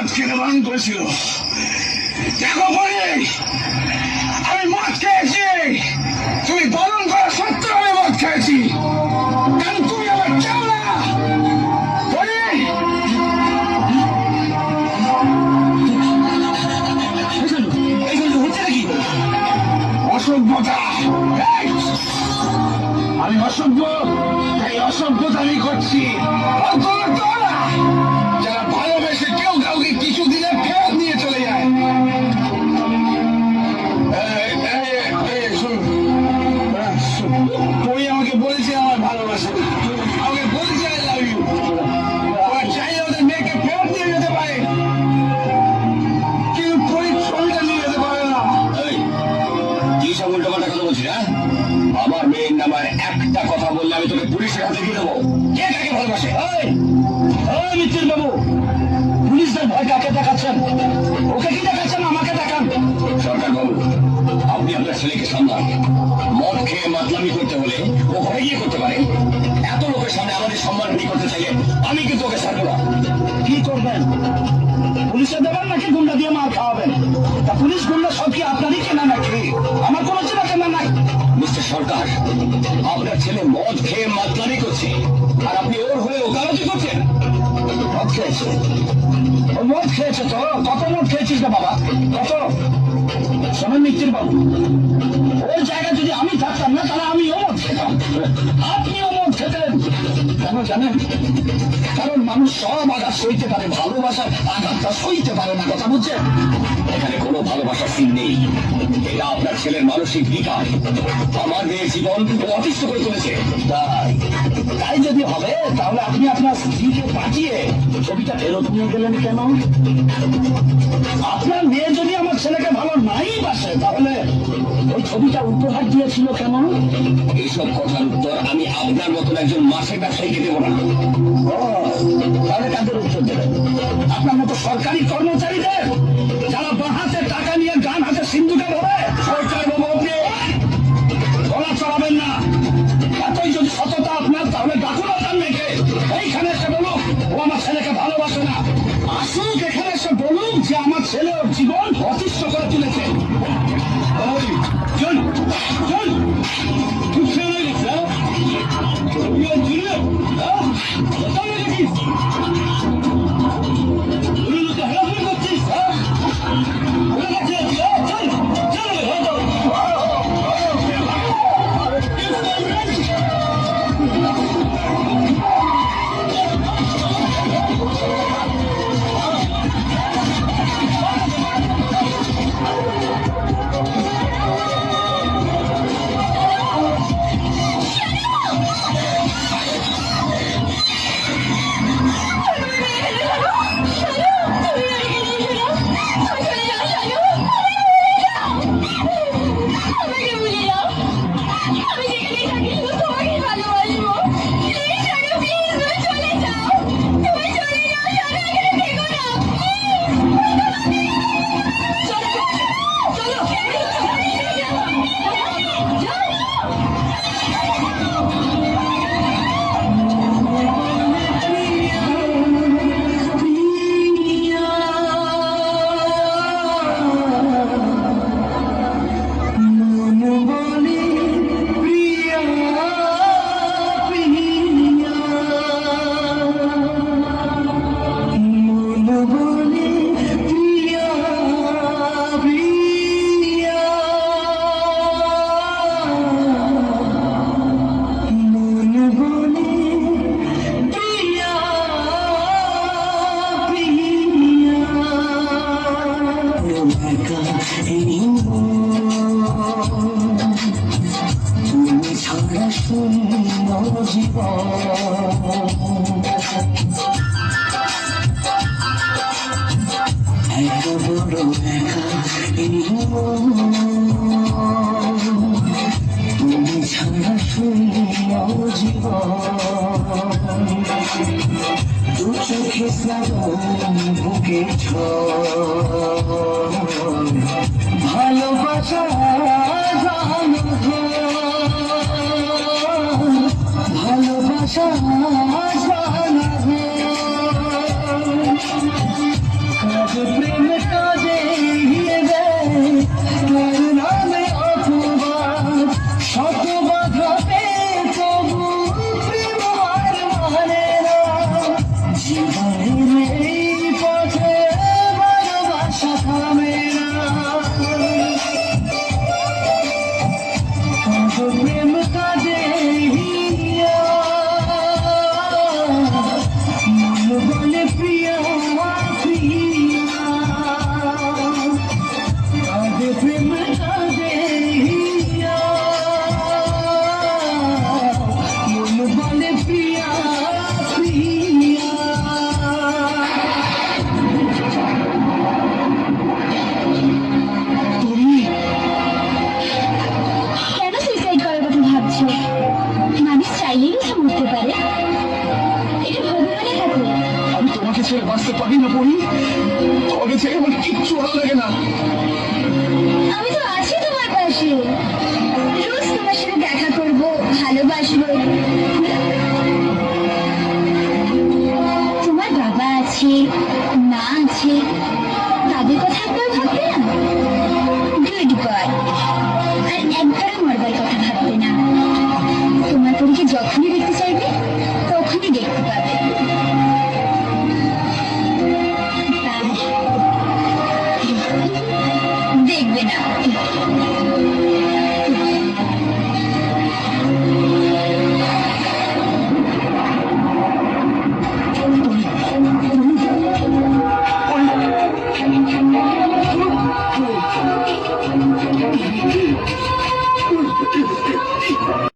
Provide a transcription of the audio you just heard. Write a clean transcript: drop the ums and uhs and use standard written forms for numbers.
মদ খেতে বারণ করেছিল। দেখো পরে আমি মদ খেয়েছি, তুমি বারণ করা সত্ত্বেও আমি মদ খেয়েছি, কারণ তুমি আমার চাও না। হচ্ছে নাকি অসভ্যতা? আমি অসভ্য? এই অসভ্যতা আমি করছি। যারা ভালোবেসে কেউ কাউকে কিছু দিলে ফেরত নিয়ে চলে যায়। তুমি আমাকে বলেছে আমার ভালোবাসে, আমাকে বলেছে আই লাভ ইউ। ওরা চাইলে ওদের মেয়েকে ফেরত নিয়ে যেতে পারে, কিন্তু তুই ছবিটা নিয়ে যেতে পারে না। কি সব উল্টোপাল্টা কথা বলছিস? হ্যাঁ, আমার মেয়ের নামার একটা কথা বললে আমি তোকে পুলিশের হাতে দিয়ে দেবো। কে কাকে ভালোবাসে? মিত্র বাবু, পুলিশদের ভয় কাকে দেখাচ্ছেন? ওকে কি দেখাচ্ছেন? আমাকে দেখান। সরকার বাবু, আপনি আপনার ছেলেকে সামলান। মদ খেয়ে মাতলামি করতে হলে ও ঘরে গিয়ে করতে পারে। এত লোকের সামনে আমাদের সম্মান হানি করতে চাইলে আমি কিন্তু ওকে ছাড়বো না। কি করবেন? পুলিশে দেবেন নাকি গুন্ডা দিয়ে মার খাওয়াবেন? তা পুলিশ গুন্ডা সব কি আপনারই কেনা নাকি? আমার কোনো চেনা কেনা নাই। মিস্টার সরকার, আপনার ছেলে মদ খেয়ে মাতলামি করছে, আর আপনি ওর হয়ে ওকালতি করছেন। মদ খেয়েছে? ও মদ খেয়েছে তো? কত মদ খেয়েছিস না বাবা? কত? শোনেন মিত্তির বাবু, ওই জায়গায় যদি আমি থাকতাম না, তাহলে আমিও মদ খেতাম, আপনিও মদ খেতেন। কেন জানেন? কারণ মানুষ সব আঘাত সইতে পারে, ভালোবাসার আঘাতটা সইতে পারে না। কথা বুঝছেন? এখানে কোনো ভালোবাসার সিন নেই। এটা আপনার ছেলের মানসিক বিকাশ। আমার মেয়ের জীবন অতিষ্ঠ করে তুলেছে। তাই যদি হবে, তাহলে আপনি আপনার স্ত্রীকে পাঠিয়ে ছবিটা ফেরত নিয়ে গেলেন কেন? আপনার মেয়ে যদি আমার ছেলেকে ভালো নাই বাসে, তাহলে ওই ছবিটা উপহার দিয়েছিল কেন? এইসব কথার উত্তর আমি আপনার মতন একজন মাসের ব্যবসায়ীকে দেবো না। তাহলে কাদের উত্তর দেবেন? আপনার মতো সরকারি কর্মচারীদের, যারা বাঁ হাতে টাকা নিয়ে ডান হাতে সিন্ধুকে ধরে। সরকার বাবু, আপনি গলা চড়াবেন না। এতই যদি সততা আপনার, তাহলে ডাকুন আপনার মেয়েকে, এইখানে এসে বলুক ও আমার ছেলেকে ভালোবাসে না। আসুক এখানে এসে বলুক যে আমার ছেলে ওর জীবন অতিষ্ঠ করে তুলেছে। চল চল, তুমি ছাড়া শূন্য জীবন, এত বড় একা এই তুমি ছাড়া শূন্য জীবন, দু চোখে শ্রাবণ বুকে ভালোবাসা ভালোবাসা